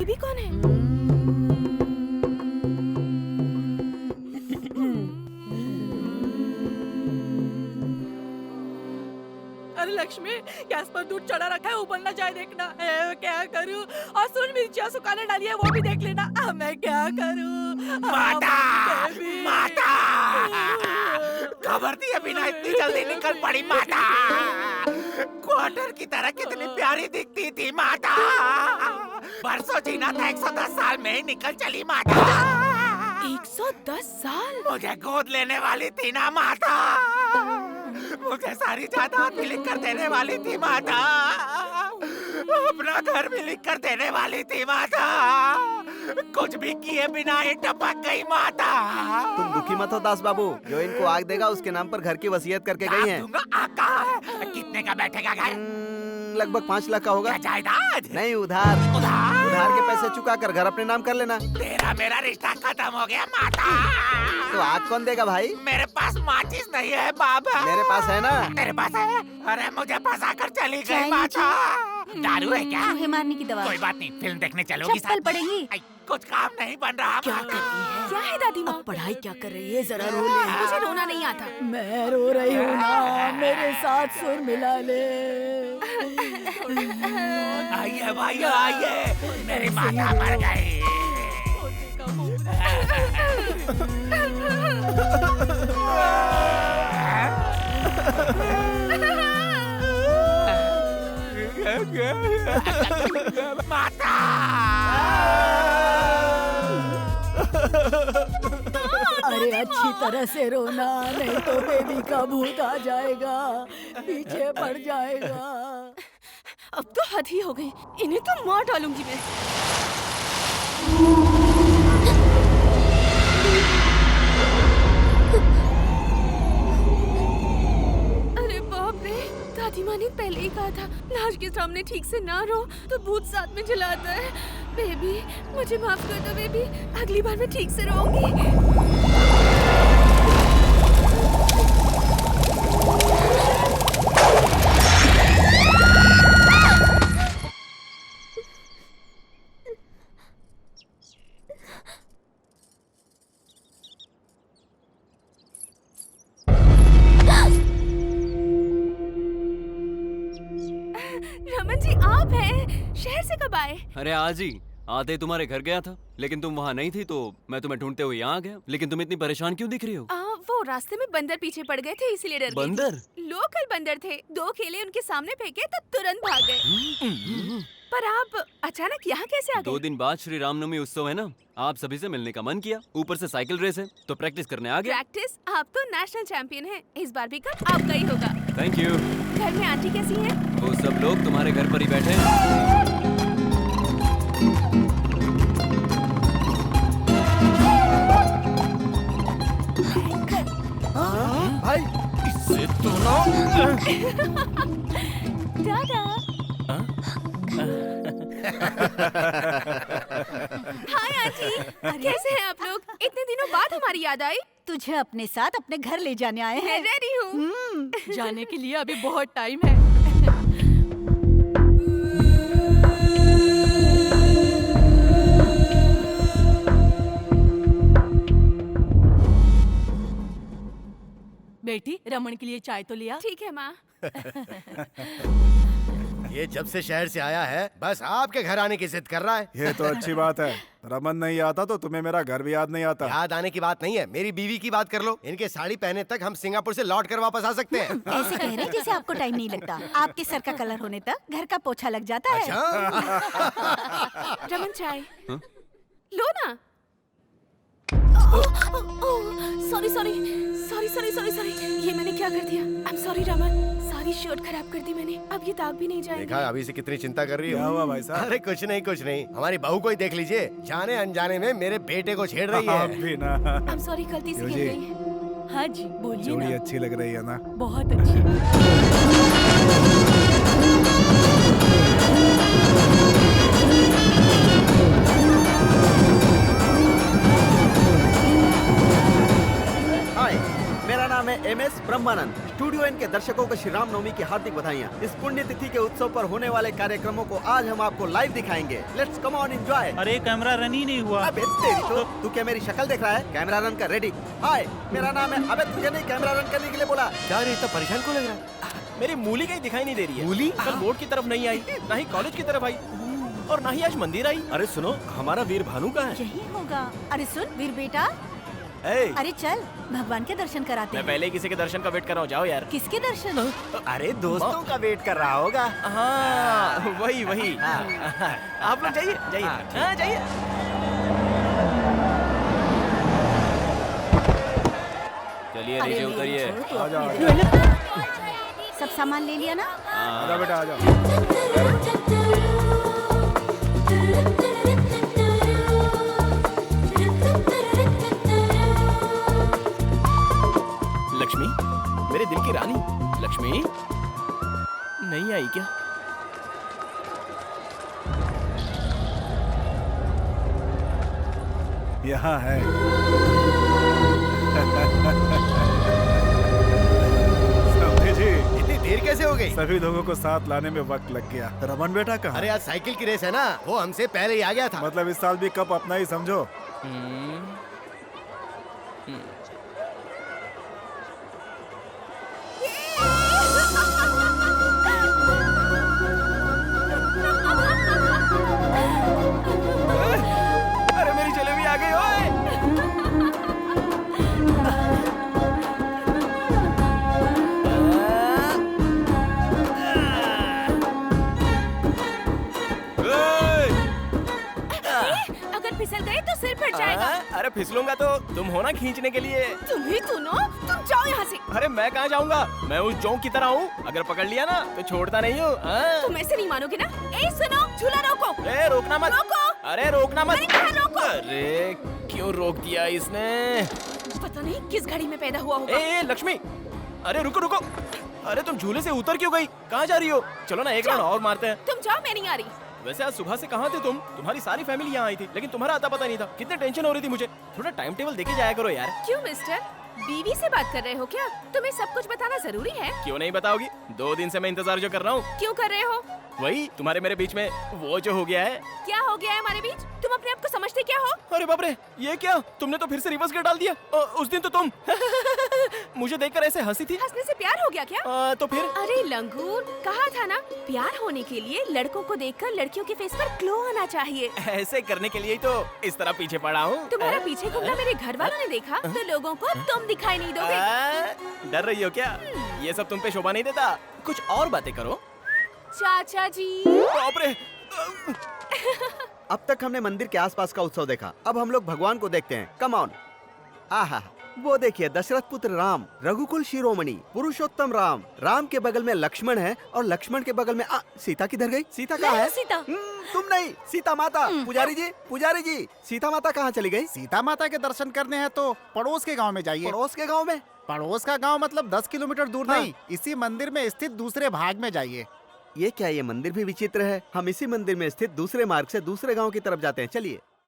बीबी कौन है? अरे लक्ष्मी, गैस पर दूध चढ़ा रखा है, ऊपर न जाए देखना। क्या करूं? और सुन, मिर्चियाँ सुखाने डाली है, वो भी देख लेना। अब मैं क्या करूं? माता, माता, खबर दिए बिना इतनी जल्दी निकल पड़ी माता। क्वार्टर की तरह कितनी प्यारी दिखती थी माता। बरसों जीना था, 110 साल में ही निकल चली माता। 110 साल? मुझे गोद लेने वाली थी ना माता। मुझे सारी जायदाद भी लिख कर देने वाली थी माता। अपना घर भी लिख कर देने वाली थी माता। कुछ भी किए बिना ही टपक गई माता। तुम दुखी मत हो दास बाबू, जो इनको आग देगा उसके नाम पर घर की वसीयत करके गई हैं। कितने का बैठेगा घर? लगभग 5 लाख का होगा। क्या जायदाद? नहीं, उधार। उधार? उधार के पैसे चुका कर घर अपने नाम कर लेना। तेरा मेरा रिश्ता खत्म हो गया माता। तो आग कौन देगा भाई? मेरे पास माचिस नहीं है बाबा। मेरे पास है ना। तेरे पास है? अरे मुझे फंसा कर चली गई माता। दारू है क्या? चूहे मारने की दवा। कोई बात नहीं, फिल्म देखने चलोगी? चप्पल पड़ेगी। कुछ काम नहीं बन रहा। क्या कर रही है? क्या है दादी माँ? पढ़ाई क्या कर रही है? जरा रो ले। मुझे रोना नहीं आता। मैं रो रही हूँ ना, मेरे साथ सुर मिला ले। आइए भाई आइए, मेरी माता मर गई। माता! अरे अच्छी तरह से रोना, नहीं तो बेबी का भूत आ जाएगा, पीछे पड़ जाएगा। अब तो हद ही हो गई, इन्हें तो मार डालूंगी मैं। अरे बाप रे, दादी माँ ने पहले ही कहा था लाश के सामने ठीक से ना रो तो भूत साथ में जलाता है। बेबी, मुझे माफ कर दो बेबी, अगली बार मैं ठीक से रोऊंगी। रमन जी, आप हैं? शहर से कब आए? अरे आज ही आते तुम्हारे घर गया था, लेकिन तुम वहाँ नहीं थी तो मैं तुम्हें ढूंढते हुए यहाँ आ गया। लेकिन तुम इतनी परेशान क्यों दिख रही हो? वो रास्ते में बंदर पीछे पड़ गए थे, इसीलिए डर गई थी। बंदर? लोकल बंदर थे, 2 केले उनके सामने फेंके तो तुरंत भाग गए। पर आप अचानक यहाँ कैसे आ गए? 2 दिन बाद श्री रामनवमी उत्सव है ना, आप सभी से मिलने का मन किया। ऊपर से साइकिल रेस है तो प्रैक्टिस करने आ गया। प्रैक्टिस? आप तो नेशनल चैंपियन हैं, इस बार भी कप आपका ही होगा। Thank you. घर में आंटी कैसी हैं? वो सब लोग तुम्हारे घर पर ही बैठे हैं। भाई इससे तो ना दादा। हाय आंटी, कैसे हैं आप लोग? इतने दिनों बाद हमारी याद आई। तुझे अपने साथ अपने घर ले जाने आए मैं हैं। रेडी हूँ। जाने के लिए अभी बहुत टाइम है। बेटी, रमन के लिए चाय तो लिया? ठीक है माँ। ये जब से शहर से आया है बस आपके घर आने की जिद कर रहा है। ये तो अच्छी बात है। रमन नहीं आता तो तुम्हें मेरा घर भी याद नहीं आता। याद आने की बात नहीं है, मेरी बीवी की बात कर लो। इनके साड़ी पहने तक हम सिंगापुर से लौट कर वापस आ सकते हैं। ऐसे कह रहे हैं जैसे आपको टाइम नहीं लगता। आपके सर का कलर होने तक घर का पोछा लग जाता है। रमन चाय लो ना। Sorry sorry sorry sorry sorry sorry, ये मैंने क्या कर दिया? आई एम सॉरी रमन, सारी शर्ट खराब कर दी मैंने। अब ये दाग भी नहीं जाएंगे। देखा अभी से कितनी चिंता कर रही हो। क्या हुआ भाई साहब? अरे कुछ नहीं कुछ नहीं, हमारी बहू को ही देख लीजिए, जाने अनजाने में मेरे बेटे को छेड़ रही आप है। भी ना। आई एम सॉरी, गलती से गिर जी। गई। हाँ जी बोलिए जोड़ी ना। अच्छी लग रही है ना? बहुत अच्छी। हाय, मेरा नाम है MS ब्रह्मानंद। स्टूडियो एन के दर्शकों को श्री राम नवमी की हार्दिक बधाइयाँ। इस पुण्य तिथि के उत्सव पर होने वाले कार्यक्रमों को आज हम आपको लाइव दिखाएंगे। Let's come on enjoy. अरे कैमरा रन ही नहीं हुआ। अबे तेरी तो, तू क्या मेरी शक्ल देख रहा है? कैमरा रन कर, रेडी। हाय, मेरा नाम है। अबे तुझे नहीं कैमरा रन करने के लिए बोला। क्या रे, इतना परेशान क्यों लग रहा है? मेरी मूली कहीं दिखाई नहीं दे रही है। मूली? कल बोर्ड की तरफ नहीं आई, ना ही कॉलेज की तरफ आई, और ना ही आज मंदिर आई। अरे सुनो, हमारा वीर भानु कहाँ है? यही होगा। अरे सुन वीर बेटा, ए, अरे चल भगवान के दर्शन कराते मैं हैं। पहले ही किसी के दर्शन का वेट कर रहा हूँ, जाओ यार। किसके दर्शन? अरे दोस्तों का वेट कर रहा होगा। हाँ वही वही। आप लोग जाइए जाइए, हाँ जाइए। चलिए अरे नीचे मेरी उतरिए। छोड़, तू आजा, अपने आजा। दिल- सब सामान ले लिया ना? आजा बेटा आजा। लक्ष्मी, मेरे दिल की रानी लक्ष्मी, नहीं आई क्या? यहाँ है। समझे जी, इतनी देर कैसे हो गई? सभी लोगों को साथ लाने में वक्त लग गया। रमन बेटा कहाँ? अरे आज साइकिल की रेस है ना, वो हमसे पहले ही आ गया था। मतलब इस साल भी कप अपना ही समझो। अरे मेरी जलेबी आ गई ओए। अगर फिसल गए तो सिर फट जाएगा। अरे फिसलूंगा तो तुम हो ना खींचने के लिए। तुम ही सुनो, तुम जाओ यहाँ से। अरे मैं कहाँ जाऊंगा, मैं उस जोंक की तरह हूँ, अगर पकड़ लिया ना तो छोड़ता नहीं हूँ। तुम ऐसे नहीं मानोगे ना। ए सुनो, झूला रोको। ए रोकना मत। रोको। अरे रोकना मत। मैंने कहा रोको। अरे क्यों रोक दिया इसने? पता नहीं किस घड़ी में पैदा हुआ होगा। ए लक्ष्मी, अरे रुको रुको। अरे तुम झूले से उतर क्यों गई? कहाँ जा रही हो? चलो ना एक राउंड और मारते हैं। तुम जाओ, मैं नहीं आ रही। वैसे आज सुबह से कहाँ थे तुम? तुम्हारी सारी फैमिली यहाँ आई थी, लेकिन तुम्हारा आता पता नहीं था। कितनी टेंशन हो रही थी मुझे। थोड़ा टाइम टेबल देके जाया करो यार। क्यों मिस्टर, बीवी से बात कर रहे हो क्या? तुम्हें सब कुछ बताना जरूरी है। क्यों नहीं बताओगी? 2 दिन से मैं इंतजार जो कर रहा हूँ। क्यों कर रहे हो? वही तुम्हारे मेरे बीच में वो जो हो गया है। क्या हो गया है हमारे बीच? तुम अपने आप को समझते क्या हो? अरे बाप रे, ये क्या? तुमने तो फिर से रिवर्स गियर डाल दिया। उस दिन तो तुम मुझे देखकर ऐसे हंसी थी। हंसने से प्यार हो गया क्या? तो फिर अरे लंगूर, कहा था ना, प्यार होने के लिए लड़कों को देखकर लड़कियों के फेस पर ग्लो आना चाहिए। ऐसे करने के लिए ही तो इस तरह पीछे पड़ा हूँ। तुम्हारा पीछे घूमना मेरे घर वालों ने देखा तो लोगों को तुम दिखाई नहीं दोगे। डर रही हो क्या? ये सब तुम पे शोभा नहीं देता। कुछ और बातें करो। चाचा जी। बाप रे। अब तक हमने मंदिर के आसपास का उत्सव देखा, अब हम लोग भगवान को देखते हैं। Come on. आहा, वो देखिए दशरथ पुत्र राम, रघुकुल शिरोमणि, पुरुषोत्तम राम। राम के बगल में लक्ष्मण है और लक्ष्मण के बगल में सीता किधर गई? सीता कहाँ है? सीता। तुम नहीं, सीता माता। पुजारी जी, सीता माता कहाँ चली गई? सीता माता के दर्शन करने हैं तो पड़ोस के गांव में जाइए। पड़ोस के गांव में? पड़ोस का गांव मतलब 10 किलोमीटर दूर हाँ। नहीं, इसी मंदिर में स्थित दूसरे भाग में जाइए। ये क्या, ये मंदिर भी विचित्र है। हम इसी मंदिर में स्थित दूसरे मार्ग से दूसरे गांव की तरफ जाते हैं, चलिए।